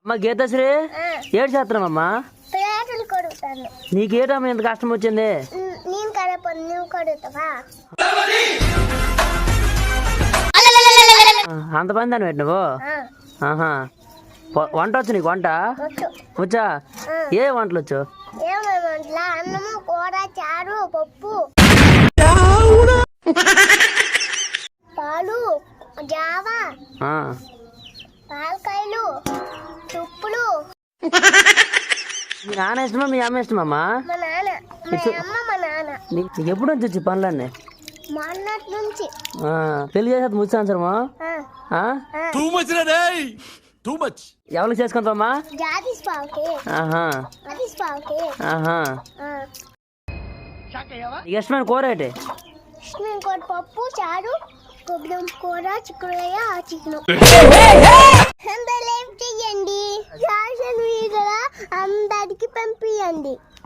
అమ్మ గీతాశ్రీ ఏడు చేస్తున్నామమ్మా? నీకేటమ్మా ఎంత కష్టం వచ్చింది? అంత పని దాన్ని పెట్టు నువ్వు. ఆహా, వంట వచ్చు నీకు? వంట వచ్చా? ఏ వంటలు వచ్చు? అన్నము, కూర, చారు, పప్పు, పాలు, జావా, పాలకాయలు, తుప్పులు. మీ నాన్న ఇష్టమా మీ అమ్మ ఇష్టమమ్మా? మా నాన్న, మా అమ్మ, మా నాన్న. నీకు ఎప్పుడు నుంచి వచ్చి పనులన్నీ? మొన్నటి నుంచి. పెళ్లి చేసేది ముచ్చాన్సరమా? ఎవరికి చేసుకుంటావమ్మా? ఇష్టమైన కూర ఏంటి? పప్పు, చారు, కొబ్బరి కూర, చిక్కుడుకాయ, చికెన్. చెయ్యండి, అందరికి పంపియండి.